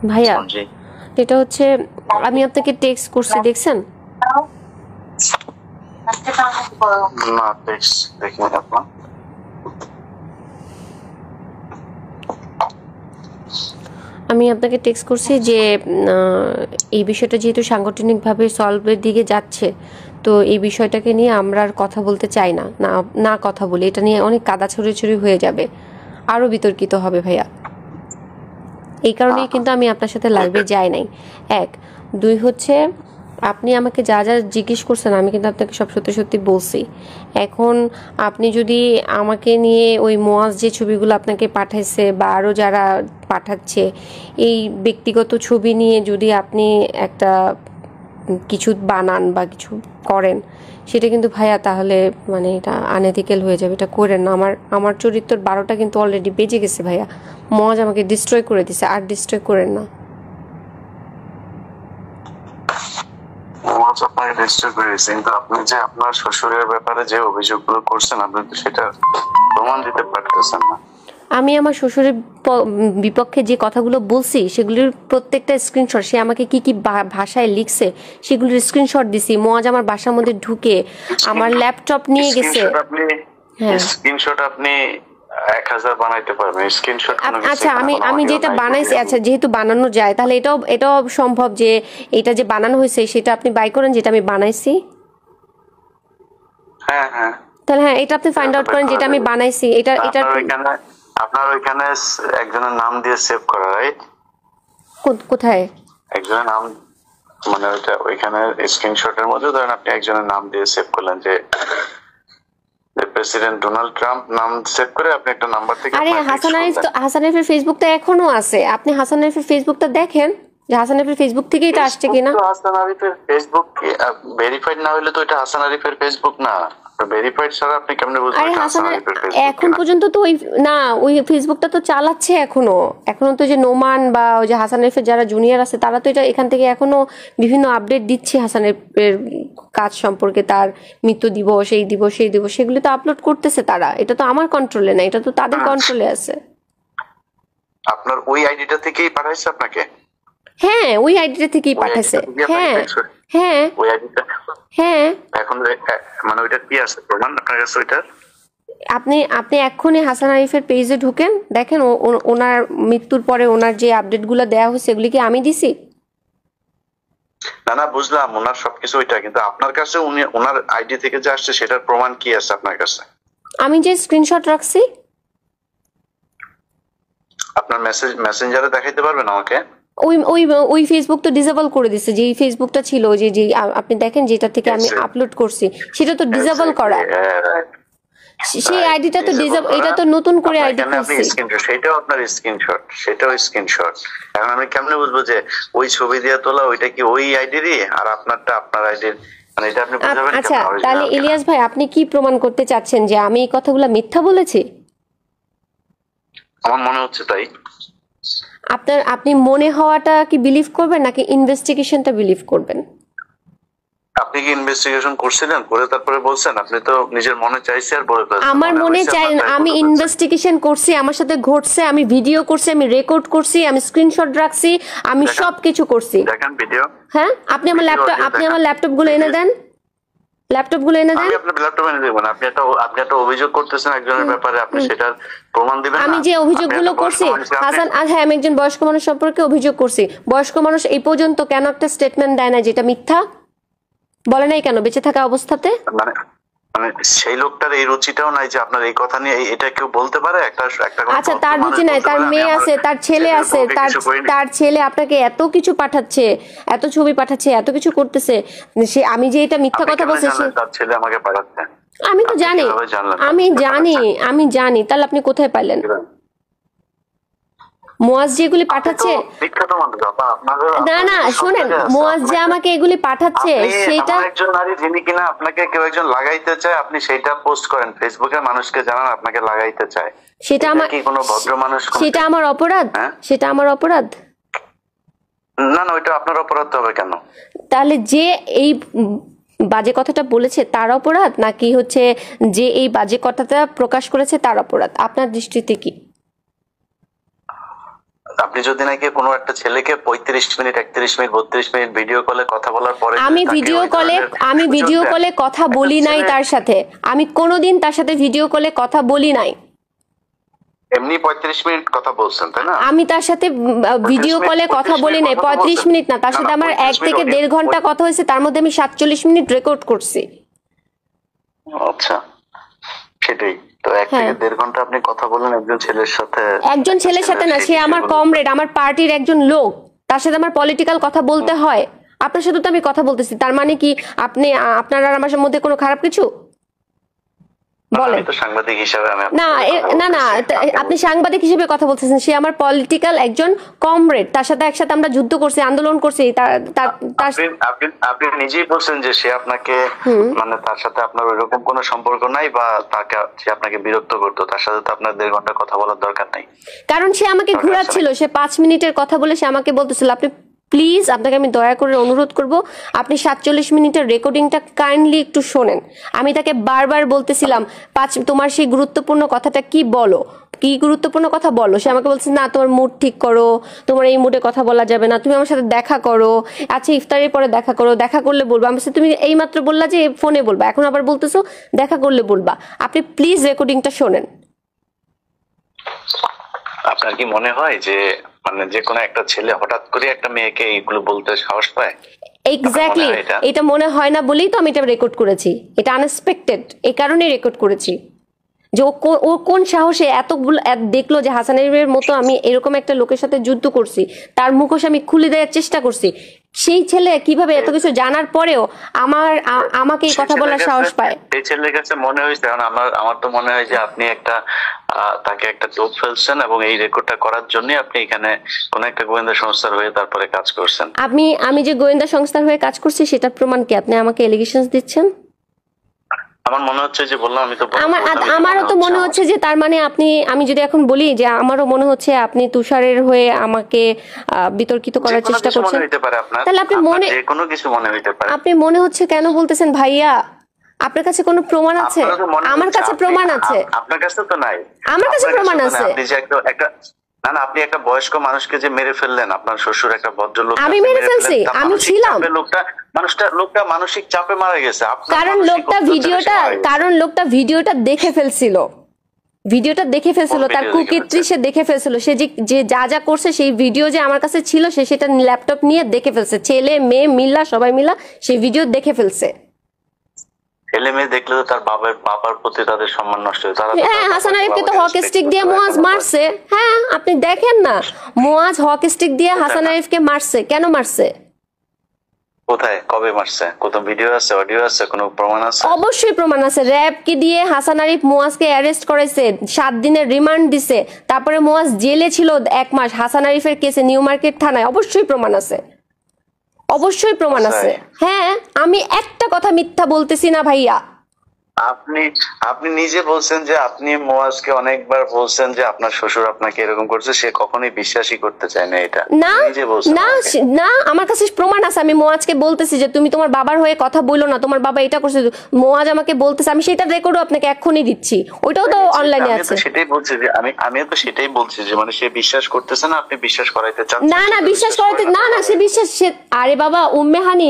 ভাইয়া এটা হচ্ছে আমি আপনাকে টেক্সট করছি, দেখছেন? না টেক্সট দেখিনি আপনার। আমি আপনাকে টেক্সট করছি যে এই বিষয়টা যেহেতু সাংগঠনিকভাবে সলভের দিকে যাচ্ছে, তো এই বিষয়টাকে নিয়ে আমরা আর কথা বলতে চাই না, না কথা বলি, এটা নিয়ে অনেক কাদা ছড়াছড়ি হয়ে যাবে, আরও বিতর্কিত হবে ভাইয়া। এই কারণেই কিন্তু আমি আপনার সাথে লাইভে যাই নাই। এক, দুই হচ্ছে আপনি আমাকে যা যা জিজ্ঞেস করছেন আমি কিন্তু আপনাকে সব সত্যি সত্যি বলছি। এখন আপনি যদি আমাকে নিয়ে ওই মোয়াজ যে ছবিগুলো আপনাকে পাঠাইছে বা আরও যারা পাঠাচ্ছে এই ব্যক্তিগত ছবি নিয়ে যদি আপনি একটা কিছু বানান বা কিছু করেন, সেটা কিন্তু ভাইয়া তাহলে মানে এটা আনএথিক্যাল হয়ে যাবে, এটা করেন না। আমার চরিত্র 12টা কিন্তু অলরেডি বেজে গেছে ভাইয়া, মজ আমাকে ডিস্ট্রয় করে দিছে, আর ডিস্ট্রয় করেন না। আপনাকে ডিস্টার্ব করেছে, কিন্তু আপনি যে আপনার শ্বশুরের ব্যাপারে যে অভিযোগগুলো করছেন আপনি তো সেটা প্রমাণ দিতে পারতেছেন না। আমি আমার শ্বশুরের বিপক্ষে যে কথাগুলো বলছি সেগুলির প্রত্যেকটা স্ক্রিনশট, সে আমাকে কি কি ভাষায় লিখছে সেগুলির স্ক্রিনশট দিছি। মজ আমার বাসার মধ্যে ঢুকে আমার ল্যাপটপ নিয়ে গেছে। স্ক্রিনশট আপনি 1000 বানাইতে পারবেন স্ক্রিনশট। আচ্ছা আমি যেটা বানাইছি, আচ্ছা যেহেতু বানানো যায় তাহলে এটাও সম্ভব যে এটা যে বানানো হয়েছে সেটা আপনি বাই করেন যেটা আমি বানাইছি। হ্যাঁ হ্যাঁ, তাহলে হ্যাঁ এটা আপনি ফাইন্ড আউট করেন যেটা আমি বানাইছি। এটা আপনার ওইখানে একজনের নাম দিয়ে সেভ করা, রাইট? কোথায় একজনের নাম, মানে ওইখানে স্ক্রিনশটের মধ্যে ধরেন আপনি একজনের নাম দিয়ে সেভ করলেন যে প্রেসিডেন্ট ডোনাল্ড ট্রাম্প নাম সেভ করে আপনি একটা নাম্বার থেকে। আরে হাসান আরিফের ফেসবুকটা এখনো আছে, আপনি হাসান আরিফের ফেসবুকটা দেখেন যে হাসান আরিফের ফেসবুক থেকেই এটা আসছে কিনা। হাসান আরিফের ফেসবুক ভেরিফাইড না হলে তো এটা হাসান আরিফের ফেসবুক না। ভেরিফাইড ছাড়া আপনি কেমনে বুঝবেন? আরে হাসান এখন পর্যন্ত তো ওই ফেসবুকটা তো চালাচ্ছে এখনো তো যে নোমান বা ওই যে হাসান আরিফের যারা জুনিয়র আছে তারা তো এটা এখান থেকে এখনো বিভিন্ন আপডেট দিচ্ছে হাসান আরিফের কাজ সম্পর্কে, তার মৃত্যু দিবস, এই দিবস সেই দিবস, সেগুলো তো আপলোড করতেছে তারা। এটা তো আমার কন্ট্রোলে না, এটা তো তাদের কন্ট্রোলে আছে। আপনার ওই আইডিটা থেকেই পাঠাইছে আপনাকে? হ্যাঁ ওই আইডিটা থেকেই পাঠাইছে। হ্যাঁ হ্যাঁ ওই আইডিটা। হ্যাঁ এখন মানে ওইটা কি আছে প্রমাণ আপনার কাছে ওইটার? আপনি এক্ষুনি হাসান আরিফের পেজে ঢুকেন, দেখেন ওনার মৃত্যুর পরে ওনার যে আপডেটগুলো দেওয়া হয়েছে এগুলি কি আমি দিছি? না বুঝলাম ওনার সবকিছু ওইটা, কিন্তু আপনার কাছে ওনার আইডি থেকে যে আসছে সেটার প্রমাণ কি আছে আপনার কাছে? আমি যে স্ক্রিনশট রাখছি। আপনার মেসেঞ্জারে দেখাইতে পারবেন আমাকে? ওই ফেসবুক তো ডিসেবল করে দিছে, যে ফেসবুকটা ছিল যে আপনি দেখেন যেটা থেকে আমি আপলোড করছি সেটা তো ডিসেবল করা। সেই আইডিটা তো ডিসেবল, এটা তো নতুন করে আইডি খুলছি। সেটাও আপনার স্ক্রিনশট, সেটাও স্ক্রিনশট। এখন আমি কেমনে বুঝবো যে ওই ছবি দিয়ে তোলা ওইটা কি ওই আইডিরই আর আপনারটা আপনার আইডির? মানে এটা আপনি বুঝাবেন? আচ্ছা তাহলে ইলিয়াস ভাই আপনি কি প্রমাণ করতে চাচ্ছেন যে আমি এই কথাগুলো মিথ্যা বলেছি? আমার মনে হচ্ছে তাই। আপনি মনে হওয়াটা কি বিলিভ করবেন নাকি ইনভেস্টিগেশনটা বিলিভ করবেন? আপনি কি ইনভেস্টিগেশন করছিলেন, করে তারপরে বলছেন? আপনি তো নিজের মনে চাইছে আর বলে ফেলছেন। আমার মনে চাই, আমি ইনভেস্টিগেশন করছি, আমার সাথে ঘটছে, আমি ভিডিও করছি, আমি রেকর্ড করছি, আমি স্ক্রিনশট রাখছি, আমি সবকিছু করছি। দেখেন ভিডিও। হ্যাঁ আপনি আমার ল্যাপটপ গুলো এনে দেন, ল্যাপটপ গুলো এনে দেন। আমি আপনার ল্যাপটপ এনে দেব না। আপনি একটা অভিযোগ করতেছেন একজনের ব্যাপারে, আপনি সেটার প্রমাণ দিবেন না? আমি যে অভিযোগগুলো করছি হাসান, হ্যাঁ আমি একজন বয়স্ক মানুষ সম্পর্কে অভিযোগ করছি। বয়স্ক মানুষ এই পর্যন্ত কেন একটা স্টেটমেন্ট দেয় না যেটা মিথ্যা? বলে নাই কেন বেঁচে থাকা অবস্থাতে? মানে সেই লোকটার এই রুচিটাও নাই যে আপনার এই কথা নিয়ে এটা কেউ বলতে পারে? একটা আচ্ছা তার রুচি নাই, তার মেয়ে আছে, তার ছেলে আছে, তার ছেলে আপনাকে এত কিছু পাঠাচ্ছে, এত ছবি পাঠাচ্ছে, এত কিছু করতেছে, সে আমি যে এটা মিথ্যা কথা বলছি তার ছেলে আমাকে পাঠাচ্ছে? আমি তো জানি, আমি জানি। তাহলে আপনি কোথায় পাইলেন? মোয়াজ যেগুলি পাঠাচ্ছে, না শুনেন, মোয়াজ যে আমাকে এগুলি পাঠাচ্ছে সেটা একজন নারী যিনি কিনা আপনাকে কেউ একজন লাগাইতে চায়, আপনি সেটা পোস্ট করেন ফেসবুকে, মানুষকে জানান আপনাকে লাগাইতে চায়, সেটা আমার কি কোনো ভদ্র মানুষ? সেটা আমার অপরাধ? সেটা আমার অপরাধ না ওইটা আপনার অপরাধ হবে কেন? তাহলে যে এই বাজে কথাটা বলেছে তার অপরাধ, নাকি হচ্ছে যে এই বাজে কথাটা প্রকাশ করেছে তার অপরাধ আপনার দৃষ্টিতে কি? আপনি যদি নাকি কোনো একটা ছেলেকে 35 মিনিট 31 মিনিট 32 মিনিট ভিডিও কলে কথা বলার পরে আমি ভিডিও কলে কথা বলি নাই তার সাথে, আমি কোনোদিন তার সাথে ভিডিও কলে কথা বলি নাই। এমনি 35 মিনিট কথা বলছেন তাই না? আমি তার সাথে ভিডিও কলে কথা বলি নাই 35 মিনিট না, তার সাথে আমার 1 থেকে 1.5 ঘন্টা কথা হয়েছে, তার মধ্যে আমি 47 মিনিট রেকর্ড করছি। আচ্ছা, সেটাই তো 1 থেকে 1.5 ঘন্টা আপনি কথা বলেন একজন ছেলের সাথে। একজন ছেলের সাথে না, সে আমার কমরেড, আমার পার্টির একজন লোক, তার সাথে আমার পলিটিক্যাল কথা বলতে হয়। আপনার সাথে তো আমি কথা বলতেছি, তার মানে কি আপনার আর আমার মধ্যে কোনো খারাপ কিছু? আমি তো সাংবাদিক হিসেবে না আপনি সাংবাদিক হিসেবে কথা বলতেছেন, সে আমার পলিটিক্যাল একজন কমরেড, তার সাথে একসাথে আমরা যুদ্ধ করছি, আন্দোলন করছি। আপনি নিজেই বলছেন যে সে আপনাকে মানে তার সাথে আপনার ওইরকম কোনো সম্পর্ক নাই বা সে আপনাকে বিরক্ত করতো, তার সাথে তো আপনার 1.5 ঘন্টা কথা বলার দরকার নাই। কারণ সে আমাকে ঘোরাচ্ছিল, সে 5 মিনিটের কথা বলে সে আমাকে বলতেছিল আপনি প্লিজ, আপনাকে আমি দয়া করে অনুরোধ করব আপনি 47 মিনিটের রেকর্ডিংটা কাইন্ডলি একটু শোনেন। আমি তাকে বারবার বলতেছিলাম তোমার সেই গুরুত্বপূর্ণ কথাটা কি বলো, কি গুরুত্বপূর্ণ কথা বলো। সে আমাকে বলছে না তোমার মুড ঠিক করো, তোমার এই মুডে কথা বলা যাবে না, তুমি আমার সাথে দেখা করো, আচ্ছা ইফতারের পরে দেখা করো, দেখা করলে বলবো। আমি তুমি এই মাত্র বললা যে ফোনে বলবা, এখন আবার বলতেছো দেখা করলে বলবা। আপনি প্লিজ রেকর্ডিংটা শোনেন। আপনার কি মনে হয় যে মানে যে কোনো একটা ছেলে হঠাৎ করে একটা মেয়েকে এইগুলো বলতে সাহস পায়? এক্স্যাক্টলি, এটা মনে হয় না বলেই তো আমি এটা রেকর্ড করেছি। এটা আনএক্সপেক্টেড, এই কারণেই রেকর্ড করেছি যে ও কোন সাহসে এতগুলো দেখলো যে হাসানের মতো আমি এরকম একটা লোকের সাথে যুদ্ধ করছি, তার মুখোশ আমি খুলে দেওয়ার চেষ্টা করছি। সেই ছেলে কিভাবে এত কিছু জানার পরেও আমাকে এই কথা বলার সাহস পায়? এই ছেলের কাছে মনে হয়েছে, কারণ আমার তো মনে হয় যে আপনি তাকে একটা জোক ফেলছেন এবং এই রেকর্ডটা করার জন্য আপনি এখানে কোন একটা গোয়েন্দা সংস্থার হয়ে তারপরে কাজ করছেন। আমি যে গোয়েন্দা সংস্থার হয়ে কাজ করছি সেটা প্রমাণ কি? আপনি আমাকে এলিগেশনস দিচ্ছেন। আমার মনে হচ্ছে যে বললাম, আমি তো আমারও তো মনে হচ্ছে যে তার মানে আমি যদি এখন বলি যে আমারও মনে হচ্ছে আপনি তুষারের হয়ে আমাকে বিতর্কিত করার চেষ্টা করছেন। তাহলে আপনি মনে হচ্ছে কেন বলতেছেন ভাইয়া? আপনার কাছে কোনো প্রমাণ আছে? আমার কাছে প্রমাণ আছে। আপনার কাছে তো নাই। আমার কাছে প্রমাণ আছে। আপনি যে একটা না আপনি একটা বয়স্ক মানুষকে যে মেরে ফেললেন, আপনার শ্বশুর একটা ভদ্রলোক, আমি মেরে ফেলছি? আমি ছিলাম? লোকটা মানসিক চাপে মারা গেছে। কারণ লোকটা ভিডিওটা দেখে ফেলছিল, তার কুকীর্তি সে দেখে ফেলছিল। সে যে যা করছে সেই ভিডিও যে আমার কাছে ছিল, সে সেটা ল্যাপটপ নিয়ে দেখে ফেলছে। ছেলে মেয়ে মিল্লা সবাই মিলা সেই ভিডিও দেখে ফেলছে। ছেলে মেয়ে দেখলে তো তার বাবার প্রতি তাদের সম্মান নষ্ট হয়। হ্যাঁ, হাসান আরিফকে তো হক স্টিক দিয়ে মুয়াজ মারছে। হ্যাঁ, আপনি দেখেন না, মুয়াজ হক স্টিক দিয়ে হাসান আরিফকে মারছে। কেন মারছে? কোথায়, কবে মারছে? কত ভিডিও আছে, অডিও আছে, কোনো প্রমাণ আছে? অবশ্যই প্রমাণ আছে। র‍্যাব কি দিয়ে হাসান আরিফ মুয়াজকে অ্যারেস্ট করেছে, 7 দিনের রিমান্ড দিছে, তারপরে মুয়াজ জেলে ছিল 1 মাস হাসান আরিফের কেসে নিউ মার্কেট থানায়। অবশ্যই প্রমাণ আছে, অবশ্যই প্রমাণ আছে। হ্যাঁ, আমি একটা কথা মিথ্যা বলতেছি না ভাইয়া। আপনি নিজে বলছেন যে আপনি মুয়াজকে অনেকবার বলছেন যে আপনার শ্বশুর আপনাকে এরকম করছে, সে কখনোই বিশ্বাসই করতে চায় না। এটা না আমার কাছে প্রমাণ আছে। আমি মুয়াজকে বলতেছি যে তুমি তোমার বাবার হয়ে কথা বইলো না, তোমার বাবা এটা করছে। মুয়াজ আমাকে বলতেছে, আমি সেটা রেকর্ডও আপনাকে এখনই দিচ্ছি, ওইটাও তো অনলাইনে আছে। সেটাই বলছি যে আমিও তো সেটাই বলছি যে মানে সে বিশ্বাস করতেছে না, আপনি বিশ্বাস করাইতে চান। না বিশ্বাস করাইতে না, সে বিশ্বাস। আরে বাবা উম্মে হানি,